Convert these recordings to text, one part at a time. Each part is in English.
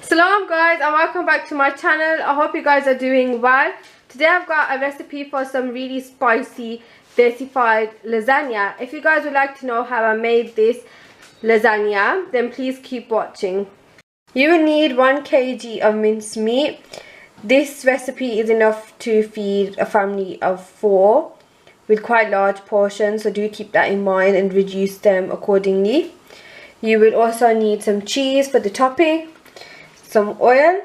Salam guys, and welcome back to my channel. I hope you guys are doing well. Today I've got a recipe for some really spicy desi-fied lasagna. If you guys would like to know how I made this lasagna, then please keep watching. You will need 1 kg of minced meat. This recipe is enough to feed a family of 4 with quite large portions, so do keep that in mind and reduce them accordingly. You will also need some cheese for the topping, some oil,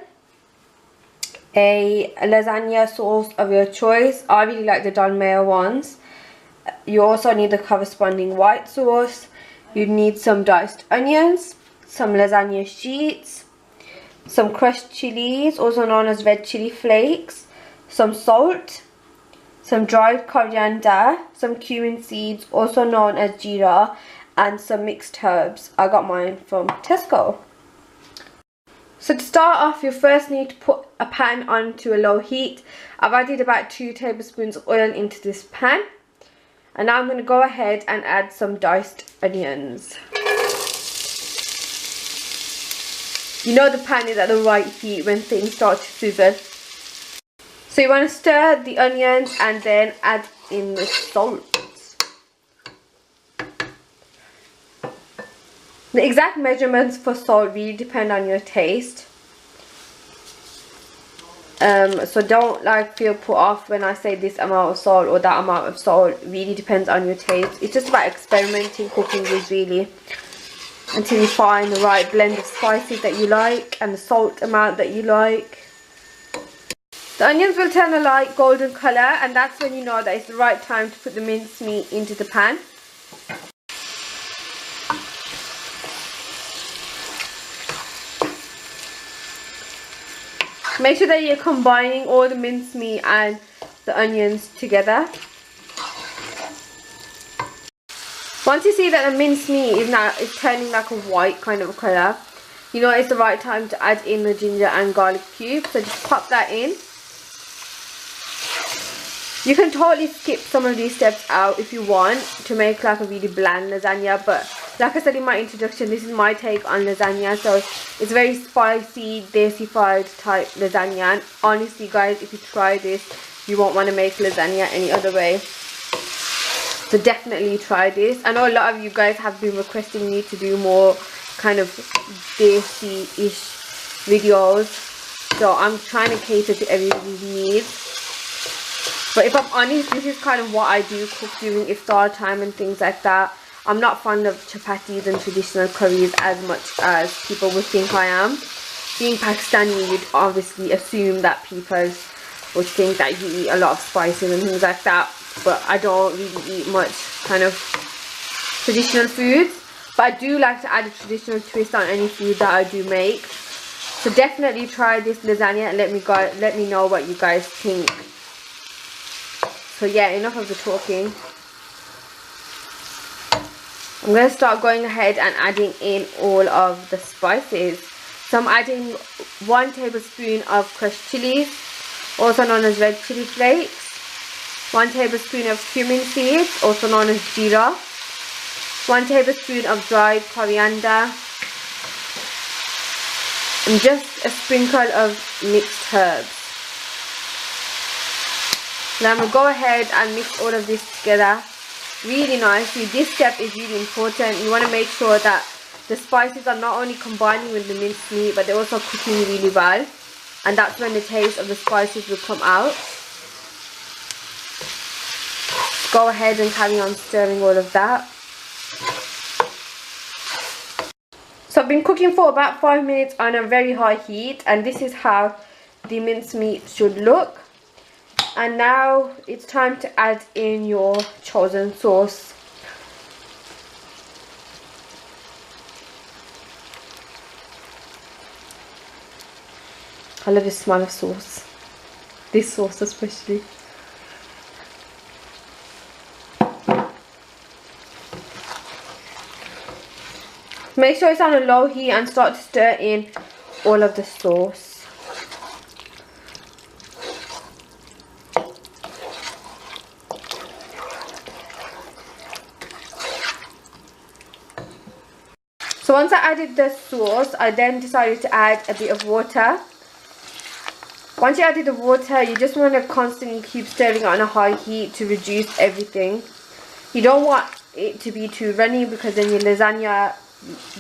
a lasagna sauce of your choice. I really like the Don Mayo ones. You also need the corresponding white sauce. You need some diced onions, some lasagna sheets, some crushed chilies, also known as red chili flakes, some salt, some dried coriander, some cumin seeds, also known as jeera, and some mixed herbs. I got mine from Tesco. So to start off, you first need to put a pan onto a low heat. I've added about 2 tablespoons of oil into this pan. And now I'm going to go ahead and add some diced onions. You know the pan is at the right heat when things start to sizzle. So you want to stir the onions and then add in the salt. The exact measurements for salt really depend on your taste. So don't feel put off when I say this amount of salt or that amount of salt. It really depends on your taste. It's just about experimenting cooking with, really, until you find the right blend of spices that you like and the salt amount that you like. The onions will turn a light golden colour, and that's when you know that it's the right time to put the minced meat into the pan. Make sure that you're combining all the mincemeat and the onions together. Once you see that the mincemeat is turning like a white kind of colour, you know it's the right time to add in the ginger and garlic cubes. So just pop that in. You can totally skip some of these steps out if you want to make like a really bland lasagna, but like I said in my introduction, this is my take on lasagna. So it's very spicy, desi-fied type lasagna, and honestly guys, if you try this, you won't want to make lasagna any other way. So definitely try this. I know a lot of you guys have been requesting me to do more kind of desi-ish videos, so I'm trying to cater to everybody's needs. But if I'm honest, this is kind of what I do cook during iftar time and things like that. I'm not fond of chapatis and traditional curries as much as people would think I am. Being Pakistani, you'd obviously assume that people would think that you eat a lot of spices and things like that. But I don't really eat much kind of traditional foods. But I do like to add a traditional twist on any food that I do make. So definitely try this lasagna and let me know what you guys think. So yeah, enough of the talking. I'm going to start going ahead and adding in all of the spices. So I'm adding 1 tablespoon of crushed chilies, also known as red chili flakes. 1 tablespoon of cumin seeds, also known as jeera. 1 tablespoon of dried coriander. And just a sprinkle of mixed herbs. Now I'm going to go ahead and mix all of this together really nicely. This step is really important. You want to make sure that the spices are not only combining with the minced meat, but they're also cooking really well. And that's when the taste of the spices will come out. Go ahead and carry on stirring all of that. So I've been cooking for about 5 minutes on a very high heat, and this is how the minced meat should look. And now it's time to add in your chosen sauce. I love the smell of sauce. This sauce especially. Make sure it's on a low heat and start to stir in all of the sauce. So once I added the sauce, I then decided to add a bit of water. Once you added the water, you just want to constantly keep stirring it on a high heat to reduce everything. You don't want it to be too runny because then your lasagna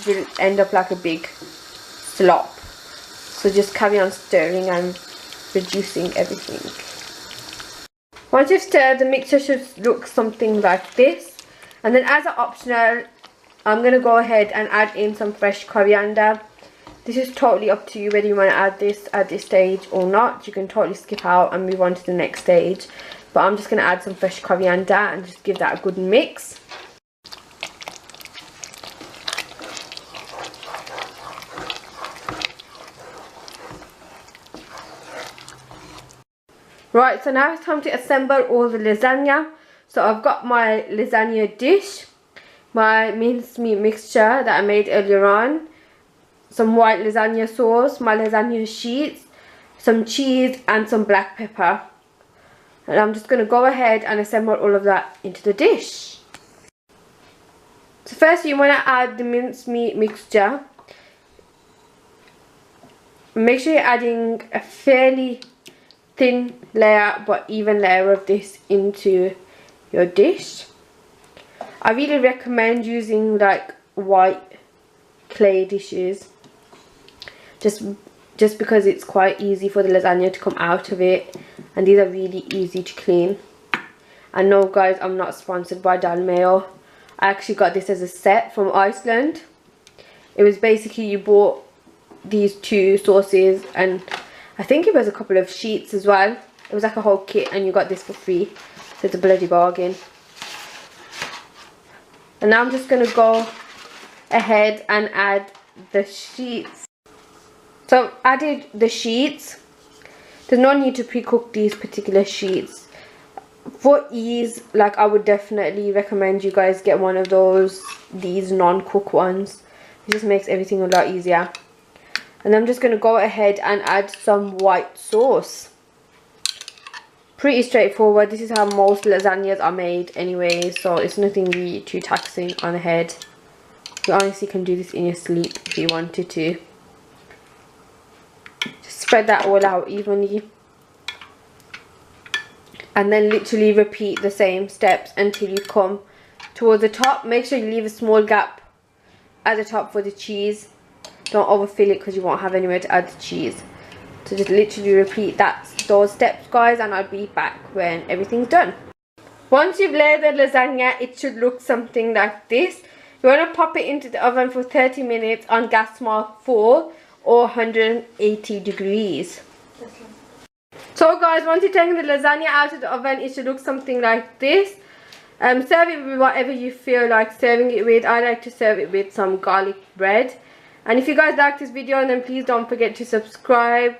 will end up like a big slop. So just carry on stirring and reducing everything. Once you've stirred, the mixture should look something like this. And then as an optional, I'm going to go ahead and add in some fresh coriander. This is totally up to you whether you want to add this at this stage or not. You can totally skip out and move on to the next stage. But I'm just going to add some fresh coriander and just give that a good mix. Right, so now it's time to assemble all the lasagna. So I've got my lasagna dish, my mincemeat mixture that I made earlier on, some white lasagna sauce, my lasagna sheets, some cheese and some black pepper. And I'm just going to go ahead and assemble all of that into the dish. So first you want to add the mincemeat mixture. Make sure you're adding a fairly thin layer but even layer of this into your dish. I really recommend using like white clay dishes just because it's quite easy for the lasagna to come out of it, and these are really easy to clean. And no guys, I'm not sponsored by Dalmayo. I actually got this as a set from Iceland. It was basically you bought these two sauces and I think it was a couple of sheets as well. It was like a whole kit and you got this for free. So it's a bloody bargain. And now I'm just going to go ahead and add the sheets. So I've added the sheets. There's no need to pre-cook these particular sheets. For ease, like I would definitely recommend you guys get one of these non-cook ones. It just makes everything a lot easier. And I'm just going to go ahead and add some white sauce. Pretty straightforward. This is how most lasagnas are made anyway, so it's nothing really too taxing on the head. You honestly can do this in your sleep if you wanted to. Just spread that all out evenly. And then literally repeat the same steps until you come towards the top. Make sure you leave a small gap at the top for the cheese. Don't overfill it because you won't have anywhere to add the cheese. So just literally repeat those steps guys, and I'll be back when everything's done. Once you've layered the lasagna, it should look something like this. You want to pop it into the oven for 30 minutes on gas mark 4 or 180 degrees. So guys, once you've taken the lasagna out of the oven, it should look something like this. Serve it with whatever you feel like serving it with. I like to serve it with some garlic bread. And if you guys like this video, then please don't forget to subscribe.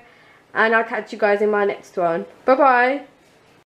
And I'll catch you guys in my next one. Bye bye.